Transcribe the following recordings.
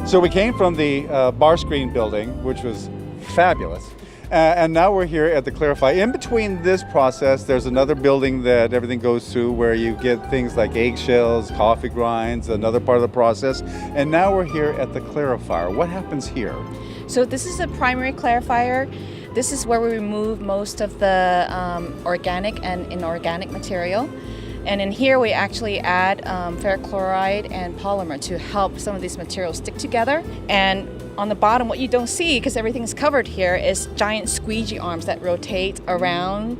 So we came from the bar screen building, which was fabulous. And now we're here at the Clarify. In between this process, there's another building that everything goes through where you get things like eggshells, coffee grinds, another part of the process. And now we're here at the Clarifier. What happens here? So this is a primary clarifier. This is where we remove most of the organic and inorganic material. And in here we actually add ferric chloride and polymer to help some of these materials stick together. And on the bottom, what you don't see, because everything is covered here, is giant squeegee arms that rotate around,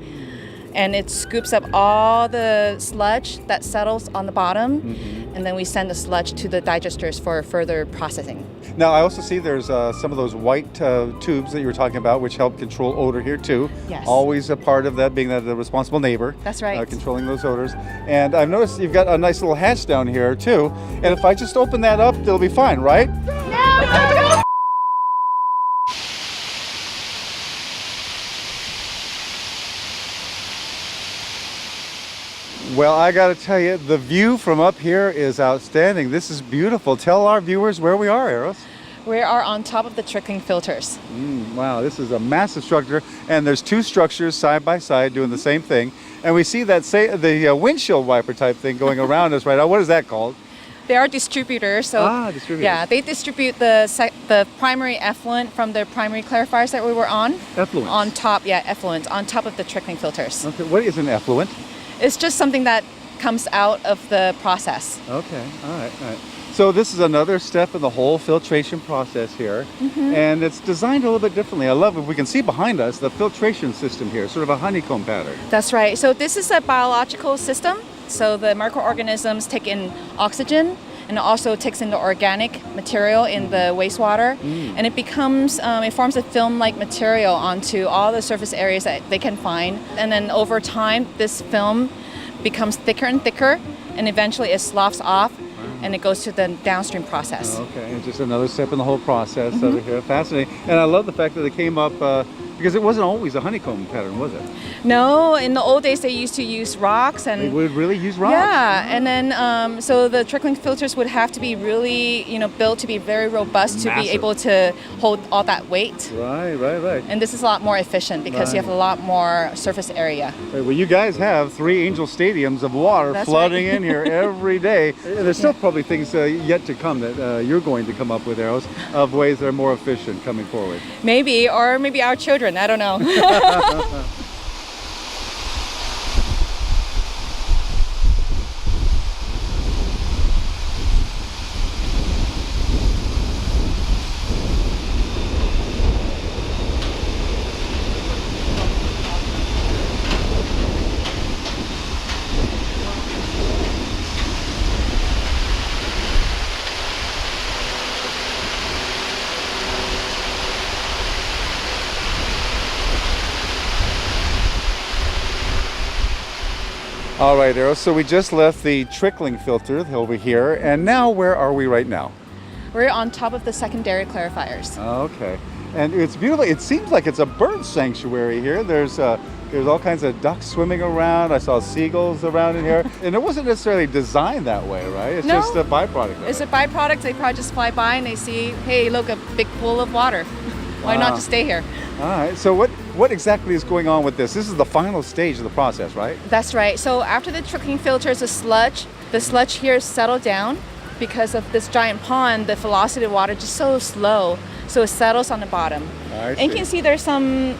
and it scoops up all the sludge that settles on the bottom. Mm-hmm. And then we send the sludge to the digesters for further processing. Now, I also see there's some of those white tubes that you were talking about, which help control odor here too. Yes. Always a part of that, being the responsible neighbor. That's right. Controlling those odors. And I've noticed you've got a nice little hatch down here too. And if I just open that up, it'll be fine, right? No! Well, I got to tell you, the view from up here is outstanding. This is beautiful. Tell our viewers where we are, Eros. We are on top of the trickling filters. Wow, this is a massive structure, and there's two structures side by side doing the same thing. And we see that the windshield wiper type thing going around us right now. What is that called? They are distributors. So distributors. Yeah, they distribute the primary effluent from the primary clarifiers that we were on. Effluent. On top, effluent on top of the trickling filters. Okay, what is an effluent? It's just something that comes out of the process. Okay, all right. So this is another step in the whole filtration process here, and it's designed a little bit differently. I love, if we can see behind us, the filtration system here, sort of a honeycomb pattern. That's right. So this is a biological system. So the microorganisms take in oxygen, and it also takes in the organic material in the wastewater, and it becomes, it forms a film-like material onto all the surface areas that they can find. And then over time, this film becomes thicker and thicker, and eventually it sloughs off, and it goes to the downstream process. Okay, and just another step in the whole process over here. Fascinating. And I love the fact that it came up, because it wasn't always a honeycomb pattern, was it? No, in the old days they used to use rocks, and they would really use rocks. Yeah, and then so the trickling filters would have to be really, built to be very robust to be able to hold all that weight. Right. And this is a lot more efficient because you have a lot more surface area. Right, well, you guys have 3 Angel stadiums of water flooding in here every day. And there's still probably things yet to come that you're going to come up with, Eros, of ways that are more efficient coming forward. Maybe our children. I don't know. All right, Eros, so we just left the trickling filter over here, and now where are we right now? We're on top of the secondary clarifiers. Okay, and it's beautiful. It seems like it's a bird sanctuary here. There's all kinds of ducks swimming around. I saw seagulls around in here, and it wasn't necessarily designed that way, right? It's just a byproduct. It's a byproduct. They probably just fly by and they see, hey, look, a big pool of water. Why not just stay here? All right, so what exactly is going on with this? This is the final stage of the process, right? That's right. So after the trickling filters, the sludge here is settled down. Because of this giant pond, the velocity of water is just so slow, so it settles on the bottom. And you can see there's some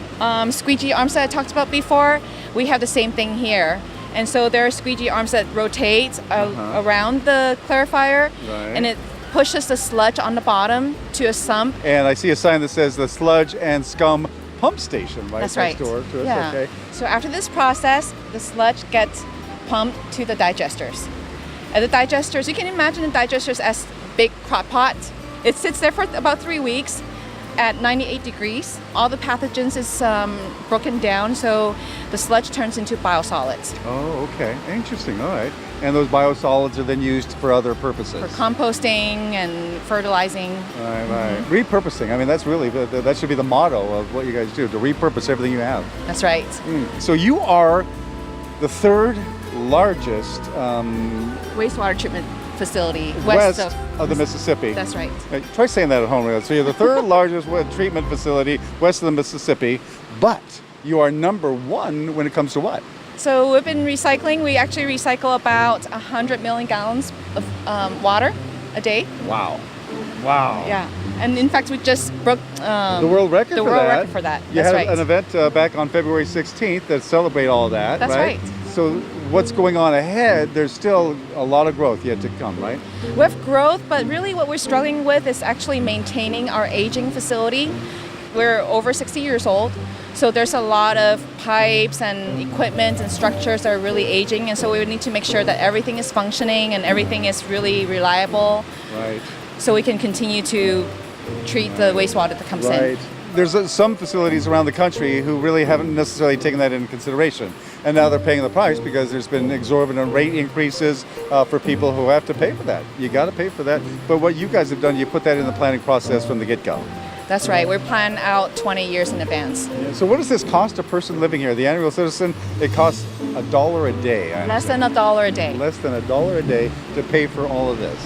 squeegee arms that I talked about before. We have the same thing here. And so there are squeegee arms that rotate around the clarifier, and it pushes the sludge on the bottom to a sump. And I see a sign that says the sludge and scum pump station, right? That's right. Next door to us. Yeah. Okay. So after this process, the sludge gets pumped to the digesters. And the digesters, you can imagine the digesters as big crock pots. It sits there for about 3 weeks at 98 degrees. All the pathogens is broken down, so the sludge turns into biosolids. Oh, okay. Interesting. All right. and those biosolids are then used for other purposes. For composting and fertilizing. Right. Repurposing. I mean, that's really, that should be the motto of what you guys do, to repurpose everything you have. That's right. So you are the third largest Wastewater treatment facility west of the Mississippi. That's right. Try saying that at home. So you're the third largest treatment facility west of the Mississippi, but you are number one when it comes to what? So we've been recycling. We actually recycle about 100 million gallons of water a day. Wow. Yeah. And in fact, we just broke the world record the for world that. record for that. You That's had right. an event back on February 16th that celebrate all of that. That's right. So what's going on ahead? There's still a lot of growth yet to come, right? We have growth, but really what we're struggling with is actually maintaining our aging facility. We're over 60 years old, so there's a lot of pipes and equipment and structures that are really aging, and so we would need to make sure that everything is functioning and everything is really reliable. Right. So we can continue to treat the wastewater that comes in. There's some facilities around the country who really haven't necessarily taken that into consideration. And now they're paying the price because there's been exorbitant rate increases for people who have to pay for that. You got to pay for that. But what you guys have done, you put that in the planning process from the get-go. That's right. We're planning out 20 years in advance. So what does this cost a person living here? The annual citizen, it costs $1 a day. Less than $1 a day. Less than $1 a day to pay for all of this.